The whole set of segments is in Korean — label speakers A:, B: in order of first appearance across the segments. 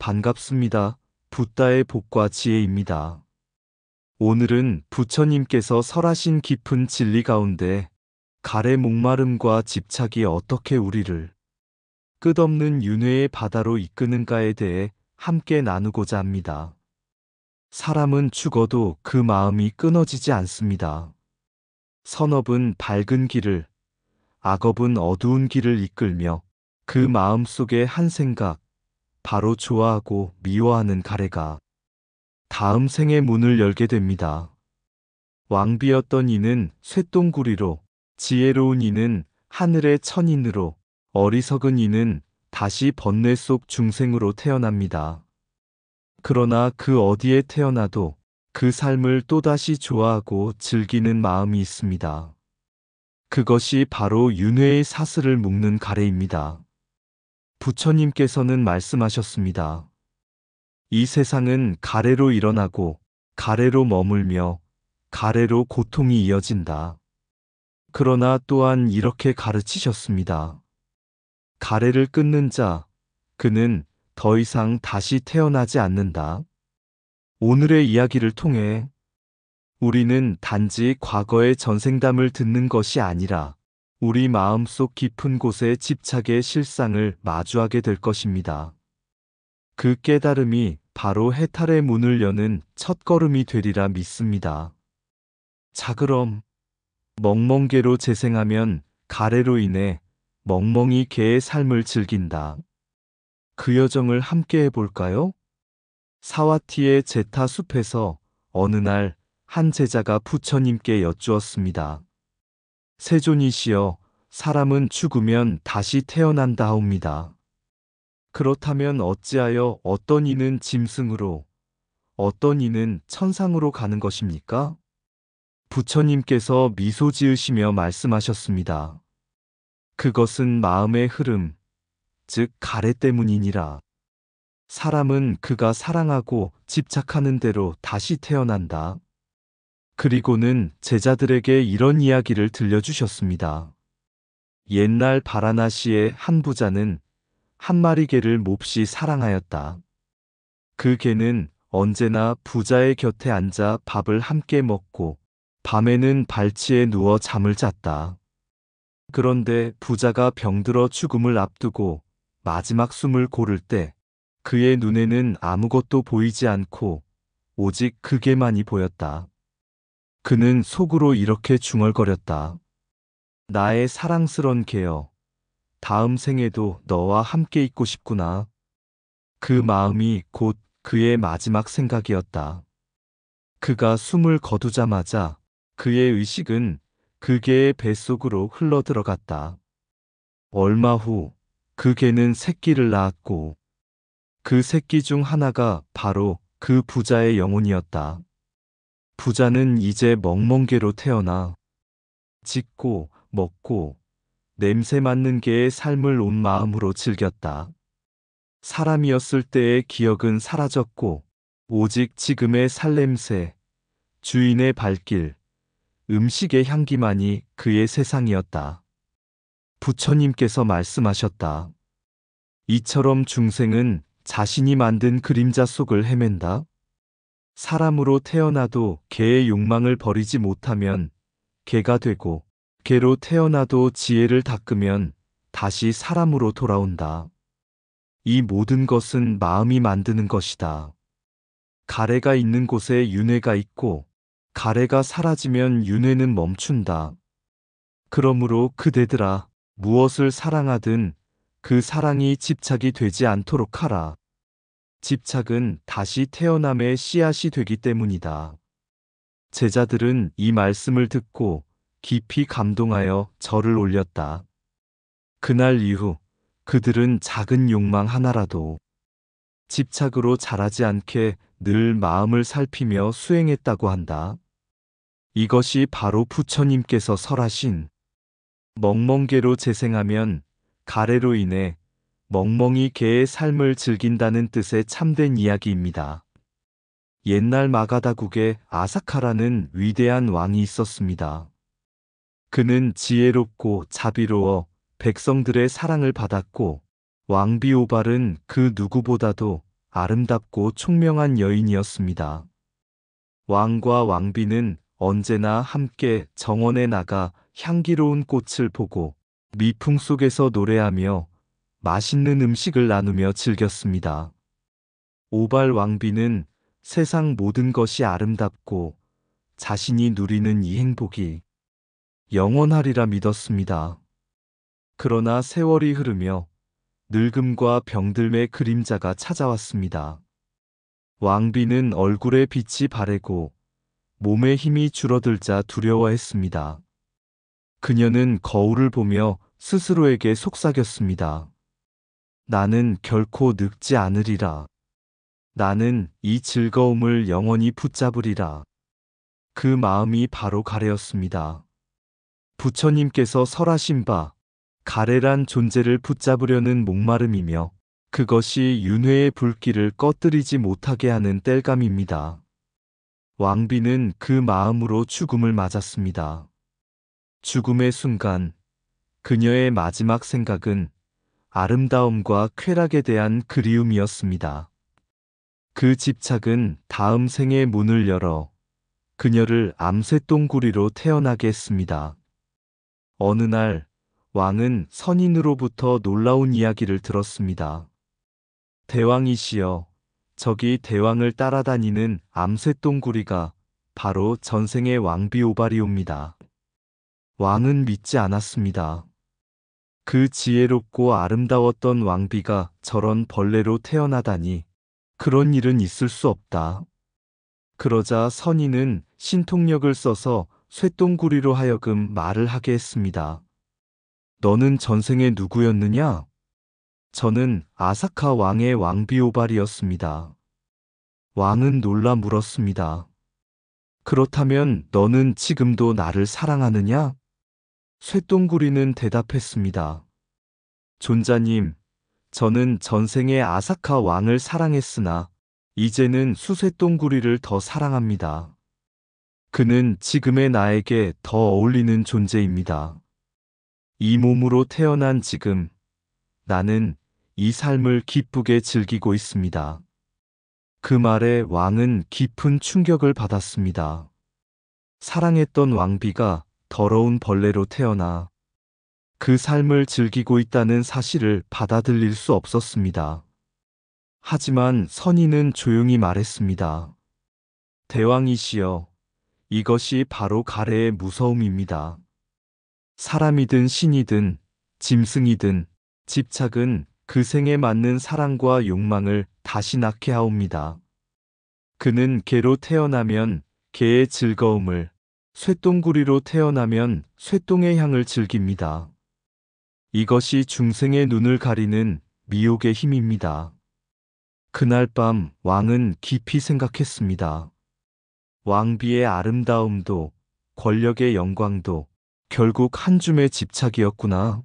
A: 반갑습니다. 붓다의 복과 지혜입니다. 오늘은 부처님께서 설하신 깊은 진리 가운데 갈의 목마름과 집착이 어떻게 우리를 끝없는 윤회의 바다로 이끄는가에 대해 함께 나누고자 합니다. 사람은 죽어도 그 마음이 끊어지지 않습니다. 선업은 밝은 길을, 악업은 어두운 길을 이끌며 그 마음 속에 한 생각, 바로 좋아하고 미워하는 가래가 다음 생의 문을 열게 됩니다. 왕비였던 이는 쇠똥구리로, 지혜로운 이는 하늘의 천인으로, 어리석은 이는 다시 번뇌 속 중생으로 태어납니다. 그러나 그 어디에 태어나도 그 삶을 또다시 좋아하고 즐기는 마음이 있습니다. 그것이 바로 윤회의 사슬을 묶는 가래입니다. 부처님께서는 말씀하셨습니다. 이 세상은 가래로 일어나고 가래로 머물며 가래로 고통이 이어진다. 그러나 또한 이렇게 가르치셨습니다. 가래를 끊는 자, 그는 더 이상 다시 태어나지 않는다. 오늘의 이야기를 통해 우리는 단지 과거의 전생담을 듣는 것이 아니라 우리 마음속 깊은 곳의 집착의 실상을 마주하게 될 것입니다. 그 깨달음이 바로 해탈의 문을 여는 첫걸음이 되리라 믿습니다. 자, 그럼 멍멍개로 재생하면 가래로 인해 멍멍이 개의 삶을 즐긴다. 그 여정을 함께 해볼까요? 사와티의 제타 숲에서 어느 날 한 제자가 부처님께 여쭈었습니다. 세존이시여, 사람은 죽으면 다시 태어난다 하옵니다. 그렇다면 어찌하여 어떤 이는 짐승으로, 어떤 이는 천상으로 가는 것입니까? 부처님께서 미소 지으시며 말씀하셨습니다. 그것은 마음의 흐름, 즉 가래 때문이니라. 사람은 그가 사랑하고 집착하는 대로 다시 태어난다. 그리고는 제자들에게 이런 이야기를 들려주셨습니다. 옛날 바라나시의 한 부자는 한 마리 개를 몹시 사랑하였다. 그 개는 언제나 부자의 곁에 앉아 밥을 함께 먹고 밤에는 발치에 누워 잠을 잤다. 그런데 부자가 병들어 죽음을 앞두고 마지막 숨을 고를 때 그의 눈에는 아무것도 보이지 않고 오직 그 개만이 보였다. 그는 속으로 이렇게 중얼거렸다. 나의 사랑스런 개여, 다음 생에도 너와 함께 있고 싶구나. 그 마음이 곧 그의 마지막 생각이었다. 그가 숨을 거두자마자 그의 의식은 그 개의 뱃속으로 흘러들어갔다. 얼마 후 그 개는 새끼를 낳았고 그 새끼 중 하나가 바로 그 부자의 영혼이었다. 부자는 이제 멍멍개로 태어나 짖고 먹고 냄새 맡는 개의 삶을 온 마음으로 즐겼다. 사람이었을 때의 기억은 사라졌고 오직 지금의 살냄새, 주인의 발길, 음식의 향기만이 그의 세상이었다. 부처님께서 말씀하셨다. 이처럼 중생은 자신이 만든 그림자 속을 헤맨다. 사람으로 태어나도 개의 욕망을 버리지 못하면 개가 되고 개로 태어나도 지혜를 닦으면 다시 사람으로 돌아온다. 이 모든 것은 마음이 만드는 것이다. 가래가 있는 곳에 윤회가 있고 가래가 사라지면 윤회는 멈춘다. 그러므로 그대들아, 무엇을 사랑하든 그 사랑이 집착이 되지 않도록 하라. 집착은 다시 태어남의 씨앗이 되기 때문이다. 제자들은 이 말씀을 듣고 깊이 감동하여 절을 올렸다. 그날 이후 그들은 작은 욕망 하나라도 집착으로 자라지 않게 늘 마음을 살피며 수행했다고 한다. 이것이 바로 부처님께서 설하신 멍멍개로 재생하면 가래로 인해 멍멍이 개의 삶을 즐긴다는 뜻의 참된 이야기입니다. 옛날 마가다국에 아사카라는 위대한 왕이 있었습니다. 그는 지혜롭고 자비로워 백성들의 사랑을 받았고 왕비 오발은 그 누구보다도 아름답고 총명한 여인이었습니다. 왕과 왕비는 언제나 함께 정원에 나가 향기로운 꽃을 보고 미풍 속에서 노래하며 맛있는 음식을 나누며 즐겼습니다. 오발 왕비는 세상 모든 것이 아름답고 자신이 누리는 이 행복이 영원하리라 믿었습니다. 그러나 세월이 흐르며 늙음과 병들매 그림자가 찾아왔습니다. 왕비는 얼굴에 빛이 바래고 몸에 힘이 줄어들자 두려워했습니다. 그녀는 거울을 보며 스스로에게 속삭였습니다. 나는 결코 늙지 않으리라. 나는 이 즐거움을 영원히 붙잡으리라. 그 마음이 바로 가래였습니다. 부처님께서 설하신 바 가래란 존재를 붙잡으려는 목마름이며 그것이 윤회의 불길을 꺼뜨리지 못하게 하는 땔감입니다. 왕비는 그 마음으로 죽음을 맞았습니다. 죽음의 순간 그녀의 마지막 생각은 아름다움과 쾌락에 대한 그리움이었습니다. 그 집착은 다음 생의 문을 열어 그녀를 암새똥구리로 태어나게 했습니다. 어느 날 왕은 선인으로부터 놀라운 이야기를 들었습니다. 대왕이시여, 저기 대왕을 따라다니는 암새똥구리가 바로 전생의 왕비 오발이옵니다. 왕은 믿지 않았습니다. 그 지혜롭고 아름다웠던 왕비가 저런 벌레로 태어나다니 그런 일은 있을 수 없다. 그러자 선인은 신통력을 써서 쇠똥구리로 하여금 말을 하게 했습니다. 너는 전생에 누구였느냐? 저는 아사카 왕의 왕비 오발이었습니다. 왕은 놀라 물었습니다. 그렇다면 너는 지금도 나를 사랑하느냐? 쇠똥구리는 대답했습니다. 존자님, 저는 전생에 아사카 왕을 사랑했으나 이제는 수쇠똥구리를 더 사랑합니다. 그는 지금의 나에게 더 어울리는 존재입니다. 이 몸으로 태어난 지금 나는 이 삶을 기쁘게 즐기고 있습니다. 그 말에 왕은 깊은 충격을 받았습니다. 사랑했던 왕비가 더러운 벌레로 태어나 그 삶을 즐기고 있다는 사실을 받아들일 수 없었습니다. 하지만 선인은 조용히 말했습니다. 대왕이시여, 이것이 바로 가래의 무서움입니다. 사람이든 신이든 짐승이든 집착은 그 생에 맞는 사랑과 욕망을 다시 낳게 하옵니다. 그는 개로 태어나면 개의 즐거움을, 쇠똥구리로 태어나면 쇠똥의 향을 즐깁니다. 이것이 중생의 눈을 가리는 미혹의 힘입니다. 그날 밤 왕은 깊이 생각했습니다. 왕비의 아름다움도 권력의 영광도 결국 한 줌의 집착이었구나.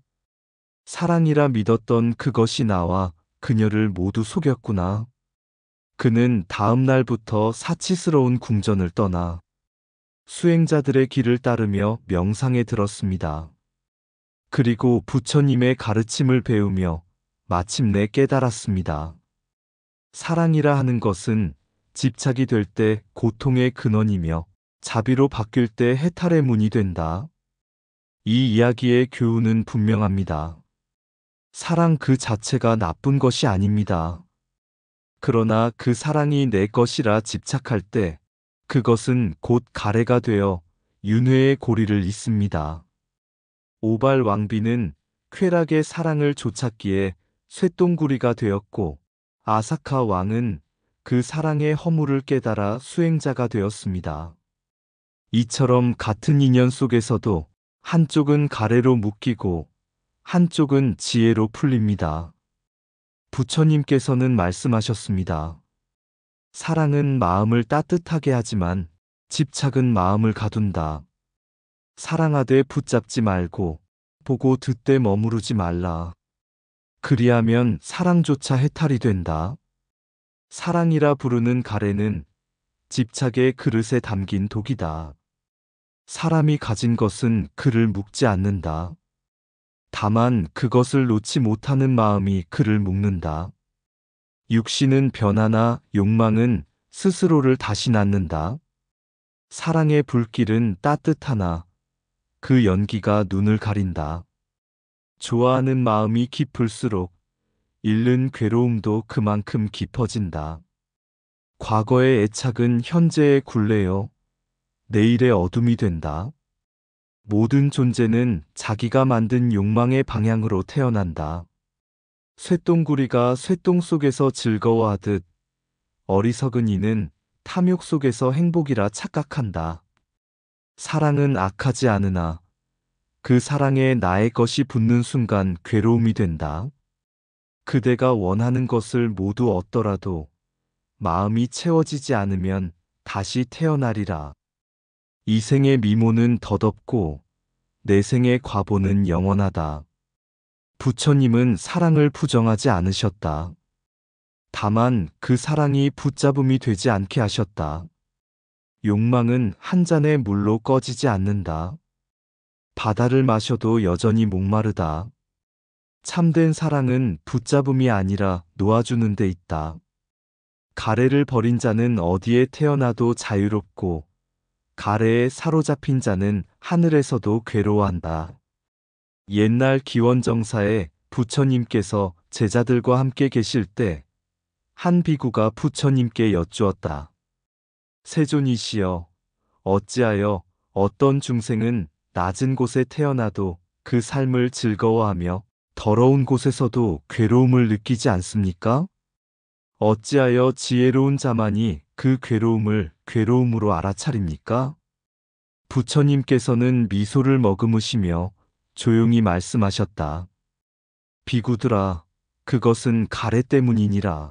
A: 사랑이라 믿었던 그것이 나와 그녀를 모두 속였구나. 그는 다음 날부터 사치스러운 궁전을 떠나 수행자들의 길을 따르며 명상에 들었습니다. 그리고 부처님의 가르침을 배우며 마침내 깨달았습니다. 사랑이라 하는 것은 집착이 될 때 고통의 근원이며 자비로 바뀔 때 해탈의 문이 된다. 이 이야기의 교훈은 분명합니다. 사랑 그 자체가 나쁜 것이 아닙니다. 그러나 그 사랑이 내 것이라 집착할 때 그것은 곧 가래가 되어 윤회의 고리를 잇습니다. 오발 왕비는 쾌락의 사랑을 좇았기에 쇠똥구리가 되었고 아사카 왕은 그 사랑의 허물을 깨달아 수행자가 되었습니다. 이처럼 같은 인연 속에서도 한쪽은 가래로 묶이고 한쪽은 지혜로 풀립니다. 부처님께서는 말씀하셨습니다. 사랑은 마음을 따뜻하게 하지만 집착은 마음을 가둔다. 사랑하되 붙잡지 말고 보고 듣되 머무르지 말라. 그리하면 사랑조차 해탈이 된다. 사랑이라 부르는 가래는 집착의 그릇에 담긴 독이다. 사람이 가진 것은 그를 묶지 않는다. 다만 그것을 놓지 못하는 마음이 그를 묶는다. 육신은 변하나 욕망은 스스로를 다시 낳는다. 사랑의 불길은 따뜻하나 그 연기가 눈을 가린다. 좋아하는 마음이 깊을수록 잃는 괴로움도 그만큼 깊어진다. 과거의 애착은 현재의 굴레요. 내일의 어둠이 된다. 모든 존재는 자기가 만든 욕망의 방향으로 태어난다. 쇠똥구리가 쇠똥 속에서 즐거워하듯 어리석은 이는 탐욕 속에서 행복이라 착각한다. 사랑은 악하지 않으나 그 사랑에 나의 것이 붙는 순간 괴로움이 된다. 그대가 원하는 것을 모두 얻더라도 마음이 채워지지 않으면 다시 태어나리라. 이 생의 미모는 덧없고 내 생의 과보는 영원하다. 부처님은 사랑을 부정하지 않으셨다. 다만 그 사랑이 붙잡음이 되지 않게 하셨다. 욕망은 한 잔의 물로 꺼지지 않는다. 바다를 마셔도 여전히 목마르다. 참된 사랑은 붙잡음이 아니라 놓아주는 데 있다. 가래를 버린 자는 어디에 태어나도 자유롭고 가래에 사로잡힌 자는 하늘에서도 괴로워한다. 옛날 기원정사에 부처님께서 제자들과 함께 계실 때 한 비구가 부처님께 여쭈었다. 세존이시여, 어찌하여 어떤 중생은 낮은 곳에 태어나도 그 삶을 즐거워하며 더러운 곳에서도 괴로움을 느끼지 않습니까? 어찌하여 지혜로운 자만이 그 괴로움을 괴로움으로 알아차립니까? 부처님께서는 미소를 머금으시며 조용히 말씀하셨다. 비구들아, 그것은 가래 때문이니라.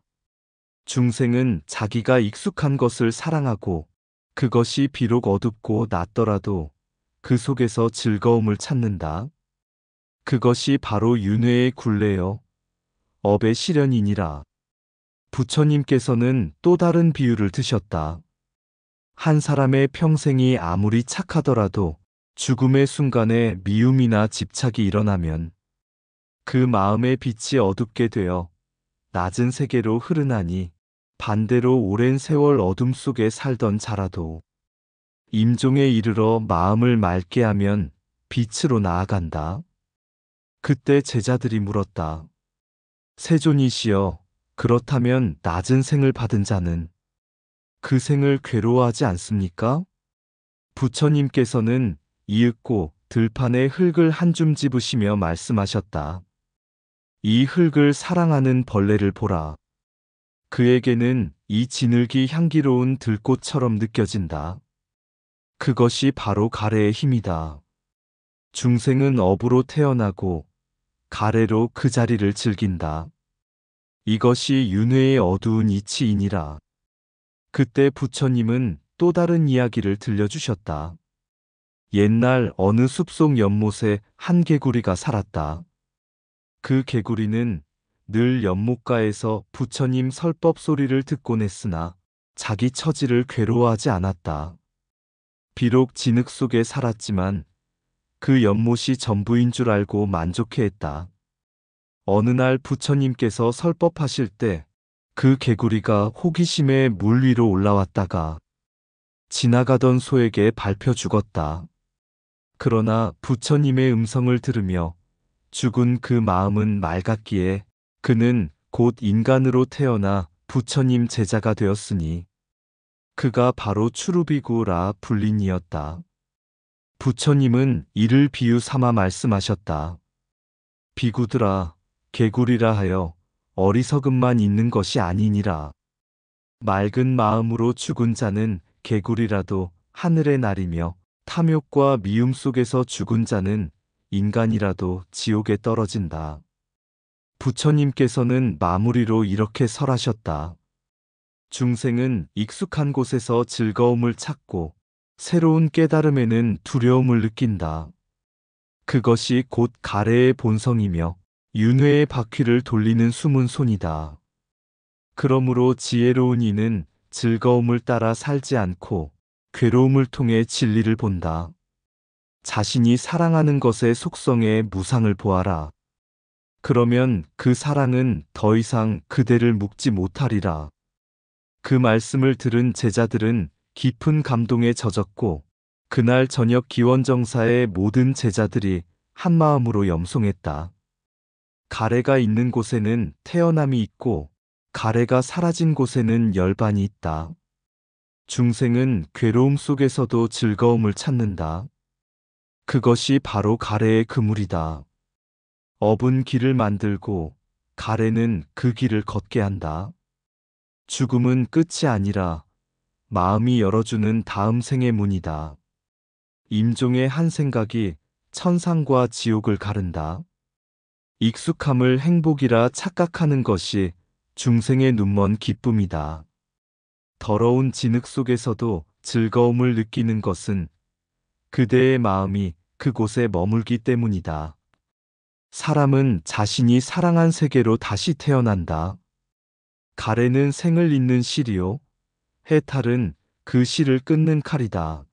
A: 중생은 자기가 익숙한 것을 사랑하고 그것이 비록 어둡고 낮더라도 그 속에서 즐거움을 찾는다. 그것이 바로 윤회의 굴레요. 업의 시련이니라. 부처님께서는 또 다른 비유를 드셨다. 한 사람의 평생이 아무리 착하더라도 죽음의 순간에 미움이나 집착이 일어나면 그 마음의 빛이 어둡게 되어 낮은 세계로 흐르나니 반대로 오랜 세월 어둠 속에 살던 자라도 임종에 이르러 마음을 맑게 하면 빛으로 나아간다. 그때 제자들이 물었다. 세존이시여, 그렇다면 낮은 생을 받은 자는 그 생을 괴로워하지 않습니까? 부처님께서는 이윽고 들판에 흙을 한 줌 집으시며 말씀하셨다. 이 흙을 사랑하는 벌레를 보라. 그에게는 이 지늘기 향기로운 들꽃처럼 느껴진다. 그것이 바로 가래의 힘이다. 중생은 업으로 태어나고 가래로 그 자리를 즐긴다. 이것이 윤회의 어두운 이치이니라. 그때 부처님은 또 다른 이야기를 들려주셨다. 옛날 어느 숲속 연못에 한 개구리가 살았다. 그 개구리는 늘 연못가에서 부처님 설법 소리를 듣곤 했으나 자기 처지를 괴로워하지 않았다. 비록 진흙 속에 살았지만 그 연못이 전부인 줄 알고 만족해했다. 어느 날 부처님께서 설법하실 때 그 개구리가 호기심에 물 위로 올라왔다가 지나가던 소에게 밟혀 죽었다. 그러나 부처님의 음성을 들으며 죽은 그 마음은 맑았기에 그는 곧 인간으로 태어나 부처님 제자가 되었으니 그가 바로 추루비구라 불린이었다. 부처님은 이를 비유 삼아 말씀하셨다. 비구들아, 개구리라 하여 어리석음만 있는 것이 아니니라. 맑은 마음으로 죽은 자는 개구리라도 하늘에 나리며 탐욕과 미움 속에서 죽은 자는 인간이라도 지옥에 떨어진다. 부처님께서는 마무리로 이렇게 설하셨다. 중생은 익숙한 곳에서 즐거움을 찾고 새로운 깨달음에는 두려움을 느낀다. 그것이 곧 가래의 본성이며 윤회의 바퀴를 돌리는 숨은 손이다. 그러므로 지혜로운 이는 즐거움을 따라 살지 않고 괴로움을 통해 진리를 본다. 자신이 사랑하는 것의 속성에 무상을 보아라. 그러면 그 사랑은 더 이상 그대를 묶지 못하리라. 그 말씀을 들은 제자들은 깊은 감동에 젖었고, 그날 저녁 기원정사의 모든 제자들이 한마음으로 염송했다. 가래가 있는 곳에는 태어남이 있고, 가래가 사라진 곳에는 열반이 있다. 중생은 괴로움 속에서도 즐거움을 찾는다. 그것이 바로 가래의 그물이다. 업은 길을 만들고, 가래는 그 길을 걷게 한다. 죽음은 끝이 아니라 마음이 열어주는 다음 생의 문이다. 임종의 한 생각이 천상과 지옥을 가른다. 익숙함을 행복이라 착각하는 것이 중생의 눈먼 기쁨이다. 더러운 진흙 속에서도 즐거움을 느끼는 것은 그대의 마음이 그곳에 머물기 때문이다. 사람은 자신이 사랑한 세계로 다시 태어난다. 가래는 생을 잇는 실이요, 해탈은 그 실을 끊는 칼이다.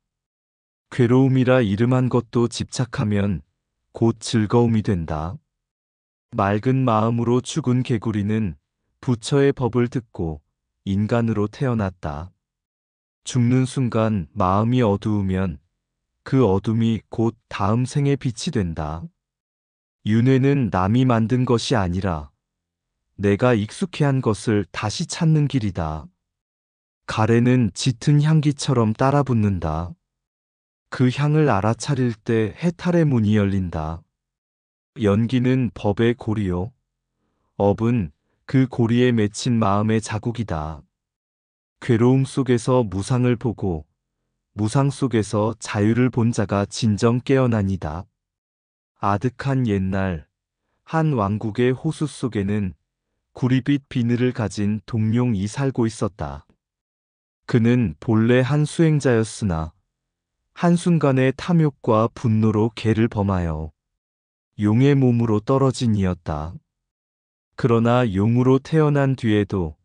A: 괴로움이라 이름한 것도 집착하면 곧 즐거움이 된다. 맑은 마음으로 죽은 개구리는 부처의 법을 듣고 인간으로 태어났다. 죽는 순간 마음이 어두우면 그 어둠이 곧 다음 생의 빛이 된다. 윤회는 남이 만든 것이 아니라 내가 익숙해 한 것을 다시 찾는 길이다. 가래는 짙은 향기처럼 따라붙는다. 그 향을 알아차릴 때 해탈의 문이 열린다. 연기는 법의 고리요, 업은 그 고리에 맺힌 마음의 자국이다. 괴로움 속에서 무상을 보고 무상 속에서 자유를 본 자가 진정 깨어나니다. 아득한 옛날 한 왕국의 호수 속에는 구리빛 비늘을 가진 동룡이 살고 있었다. 그는 본래 한 수행자였으나 한순간의 탐욕과 분노로 개를 범하여 용의 몸으로 떨어진 이였다. 그러나 용으로 태어난 뒤에도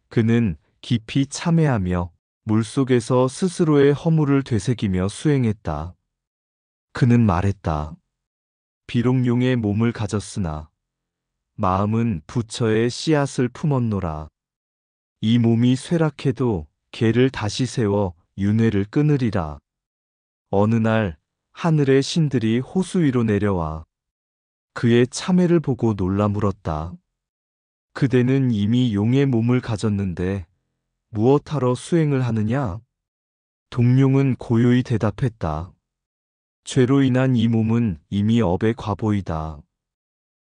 A: 그는 깊이 참회하며 물속에서 스스로의 허물을 되새기며 수행했다. 그는 말했다. 비록 용의 몸을 가졌으나 마음은 부처의 씨앗을 품었노라. 이 몸이 쇠락해도 개를 다시 세워 윤회를 끊으리라. 어느 날 하늘의 신들이 호수 위로 내려와 그의 참회를 보고 놀라 물었다. 그대는 이미 용의 몸을 가졌는데 무엇하러 수행을 하느냐? 동룡은 고요히 대답했다. 죄로 인한 이 몸은 이미 업의 과보이다.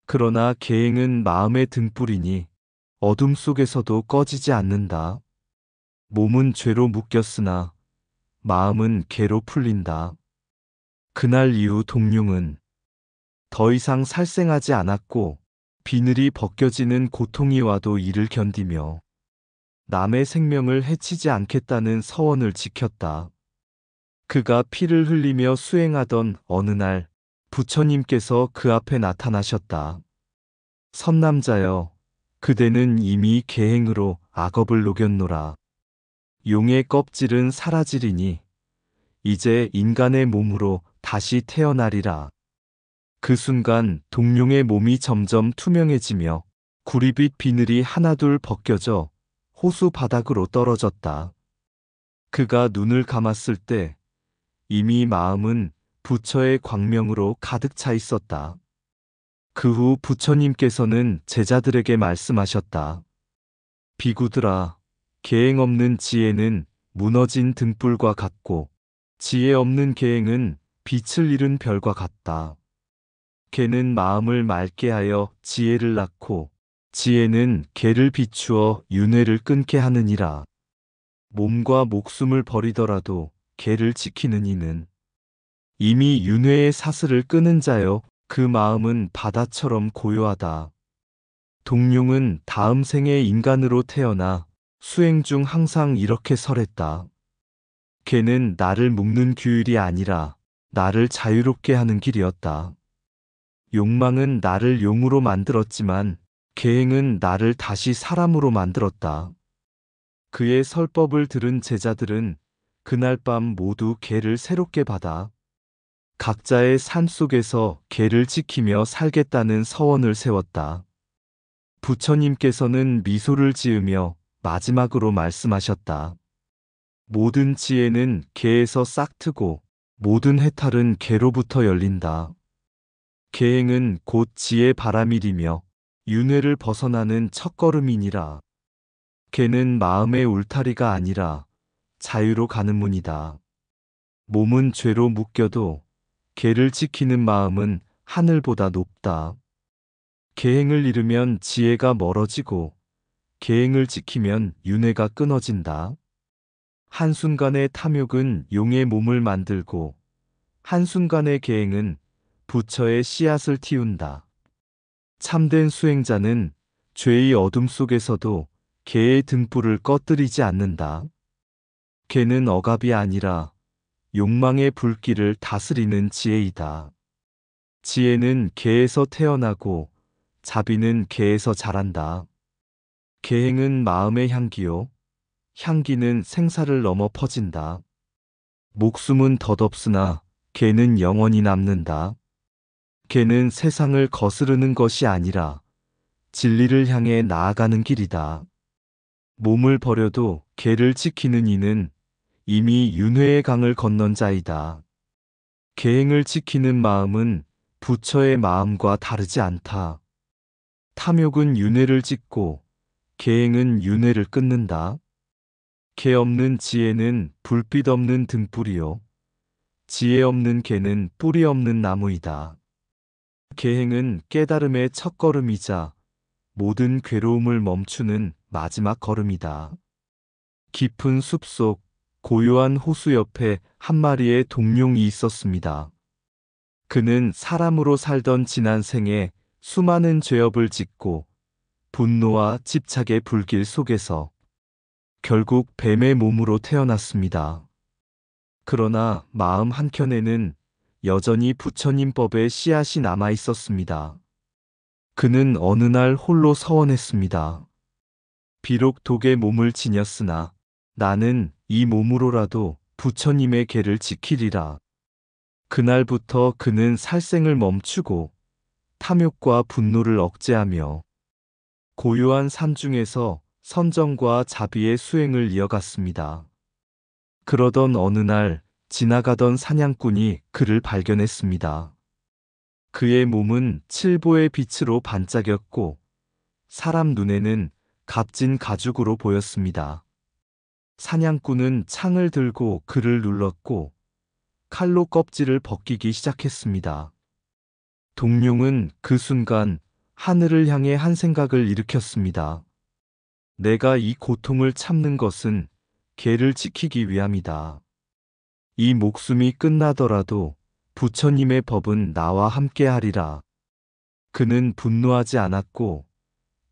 A: 그러나 계행은 마음의 등불이니 어둠 속에서도 꺼지지 않는다. 몸은 죄로 묶였으나 마음은 개로 풀린다. 그날 이후 동룡은 더 이상 살생하지 않았고 비늘이 벗겨지는 고통이 와도 이를 견디며 남의 생명을 해치지 않겠다는 서원을 지켰다. 그가 피를 흘리며 수행하던 어느 날 부처님께서 그 앞에 나타나셨다. 선남자여, 그대는 이미 계행으로 악업을 녹였노라. 용의 껍질은 사라지리니 이제 인간의 몸으로 다시 태어나리라. 그 순간 동룡의 몸이 점점 투명해지며 구리빛 비늘이 하나둘 벗겨져 호수 바닥으로 떨어졌다. 그가 눈을 감았을 때 이미 마음은 부처의 광명으로 가득 차 있었다. 그 후 부처님께서는 제자들에게 말씀하셨다. 비구들아, 계행 없는 지혜는 무너진 등불과 같고 지혜 없는 계행은 빛을 잃은 별과 같다. 개는 마음을 맑게 하여 지혜를 낳고 지혜는 개를 비추어 윤회를 끊게 하느니라. 몸과 목숨을 버리더라도 개를 지키는 이는 이미 윤회의 사슬을 끄는 자여 그 마음은 바다처럼 고요하다. 동룡은 다음 생에 인간으로 태어나 수행 중 항상 이렇게 설했다. 개는 나를 묶는 규율이 아니라 나를 자유롭게 하는 길이었다. 욕망은 나를 용으로 만들었지만 계행은 나를 다시 사람으로 만들었다. 그의 설법을 들은 제자들은 그날 밤 모두 개를 새롭게 받아 각자의 삶 속에서 개를 지키며 살겠다는 서원을 세웠다. 부처님께서는 미소를 지으며 마지막으로 말씀하셨다. 모든 지혜는 개에서 싹트고 모든 해탈은 개로부터 열린다. 계행은 곧 지혜 바람이리며 윤회를 벗어나는 첫걸음이니라. 개는 마음의 울타리가 아니라 자유로 가는 문이다. 몸은 죄로 묶여도 개를 지키는 마음은 하늘보다 높다. 계행을 잃으면 지혜가 멀어지고 계행을 지키면 윤회가 끊어진다. 한순간의 탐욕은 용의 몸을 만들고 한순간의 계행은 부처의 씨앗을 틔운다. 참된 수행자는 죄의 어둠 속에서도 개의 등불을 꺼뜨리지 않는다. 개는 억압이 아니라 욕망의 불길을 다스리는 지혜이다. 지혜는 개에서 태어나고 자비는 개에서 자란다. 계행은 마음의 향기요. 향기는 생사를 넘어 퍼진다. 목숨은 덧없으나 개는 영원히 남는다. 개는 세상을 거스르는 것이 아니라 진리를 향해 나아가는 길이다. 몸을 버려도 개를 지키는 이는 이미 윤회의 강을 건넌 자이다. 계행을 지키는 마음은 부처의 마음과 다르지 않다. 탐욕은 윤회를 짓고 계행은 윤회를 끊는다. 개 없는 지혜는 불빛 없는 등불이요. 지혜 없는 개는 뿌리 없는 나무이다. 계행은 깨달음의 첫걸음이자 모든 괴로움을 멈추는 마지막 걸음이다. 깊은 숲속 고요한 호수 옆에 한 마리의 동룡이 있었습니다. 그는 사람으로 살던 지난 생에 수많은 죄업을 짓고 분노와 집착의 불길 속에서 결국 뱀의 몸으로 태어났습니다. 그러나 마음 한켠에는 여전히 부처님 법의 씨앗이 남아 있었습니다. 그는 어느 날 홀로 서원했습니다. 비록 독의 몸을 지녔으나 나는 이 몸으로라도 부처님의 계를 지키리라. 그날부터 그는 살생을 멈추고 탐욕과 분노를 억제하며 고요한 삶 중에서 선정과 자비의 수행을 이어갔습니다. 그러던 어느 날 지나가던 사냥꾼이 그를 발견했습니다. 그의 몸은 칠보의 빛으로 반짝였고 사람 눈에는 값진 가죽으로 보였습니다. 사냥꾼은 창을 들고 그를 눌렀고 칼로 껍질을 벗기기 시작했습니다. 동룡은 그 순간 하늘을 향해 한 생각을 일으켰습니다. 내가 이 고통을 참는 것은 개를 지키기 위함이다. 이 목숨이 끝나더라도 부처님의 법은 나와 함께하리라. 그는 분노하지 않았고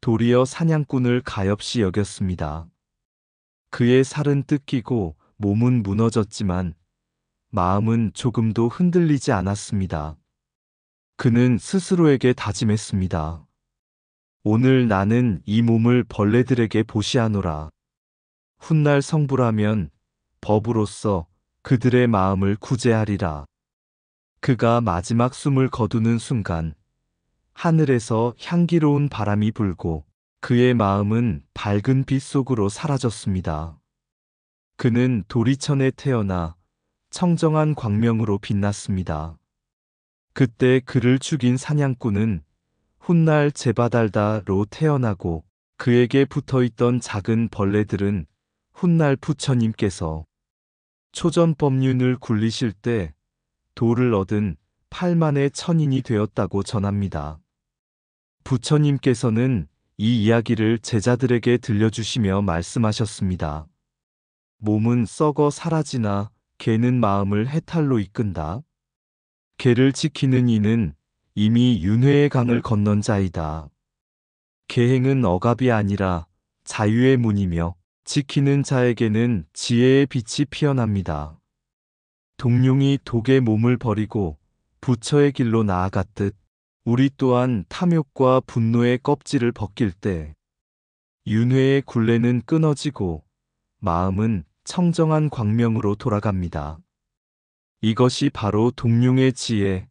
A: 도리어 사냥꾼을 가엾이 여겼습니다. 그의 살은 뜯기고 몸은 무너졌지만 마음은 조금도 흔들리지 않았습니다. 그는 스스로에게 다짐했습니다. 오늘 나는 이 몸을 벌레들에게 보시하노라. 훗날 성불하면 법으로서 그들의 마음을 구제하리라. 그가 마지막 숨을 거두는 순간 하늘에서 향기로운 바람이 불고 그의 마음은 밝은 빛 속으로 사라졌습니다. 그는 도리천에 태어나 청정한 광명으로 빛났습니다. 그때 그를 죽인 사냥꾼은 훗날 제바달다로 태어나고 그에게 붙어있던 작은 벌레들은 훗날 부처님께서 초전법륜을 굴리실 때 도를 얻은 8만의 천인이 되었다고 전합니다. 부처님께서는 이 이야기를 제자들에게 들려주시며 말씀하셨습니다. 몸은 썩어 사라지나 개는 마음을 해탈로 이끈다. 개를 지키는 이는 이미 윤회의 강을 건넌 자이다. 계행은 억압이 아니라 자유의 문이며 지키는 자에게는 지혜의 빛이 피어납니다. 동룡이 독의 몸을 버리고 부처의 길로 나아갔듯 우리 또한 탐욕과 분노의 껍질을 벗길 때 윤회의 굴레는 끊어지고 마음은 청정한 광명으로 돌아갑니다. 이것이 바로 동룡의 지혜,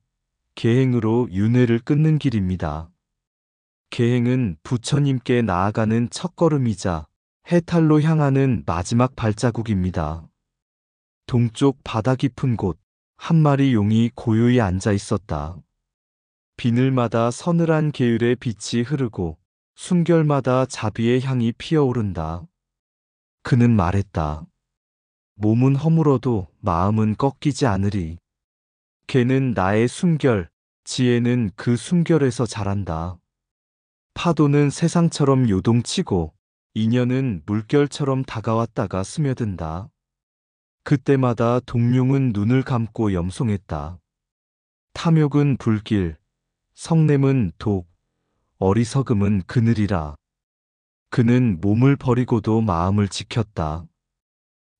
A: 계행으로 윤회를 끊는 길입니다. 계행은 부처님께 나아가는 첫걸음이자 해탈로 향하는 마지막 발자국입니다. 동쪽 바다 깊은 곳, 한 마리 용이 고요히 앉아 있었다. 비늘마다 서늘한 계율의 빛이 흐르고 숨결마다 자비의 향이 피어오른다. 그는 말했다. 몸은 허물어도 마음은 꺾이지 않으리. 개는 나의 숨결, 지혜는 그 숨결에서 자란다. 파도는 세상처럼 요동치고 인연은 물결처럼 다가왔다가 스며든다. 그때마다 동룡은 눈을 감고 염송했다. 탐욕은 불길, 성냄은 독, 어리석음은 그늘이라. 그는 몸을 버리고도 마음을 지켰다.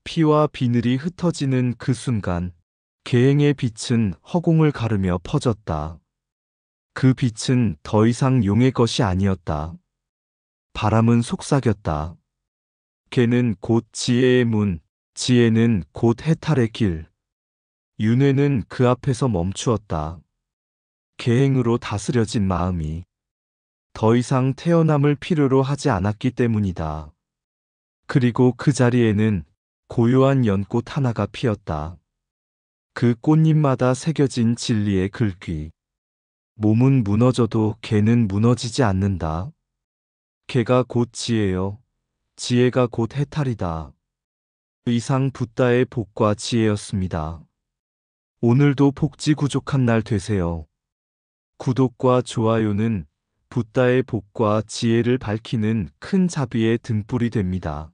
A: 피와 비늘이 흩어지는 그 순간 계행의 빛은 허공을 가르며 퍼졌다. 그 빛은 더 이상 용의 것이 아니었다. 바람은 속삭였다. 개는 곧 지혜의 문, 지혜는 곧 해탈의 길. 윤회는 그 앞에서 멈추었다. 계행으로 다스려진 마음이 더 이상 태어남을 필요로 하지 않았기 때문이다. 그리고 그 자리에는 고요한 연꽃 하나가 피었다. 그 꽃잎마다 새겨진 진리의 글귀. 몸은 무너져도 개는 무너지지 않는다. 개가 곧 지혜요. 지혜가 곧 해탈이다. 이상 붓다의 복과 지혜였습니다. 오늘도 복지 구족한 날 되세요. 구독과 좋아요는 붓다의 복과 지혜를 밝히는 큰 자비의 등불이 됩니다.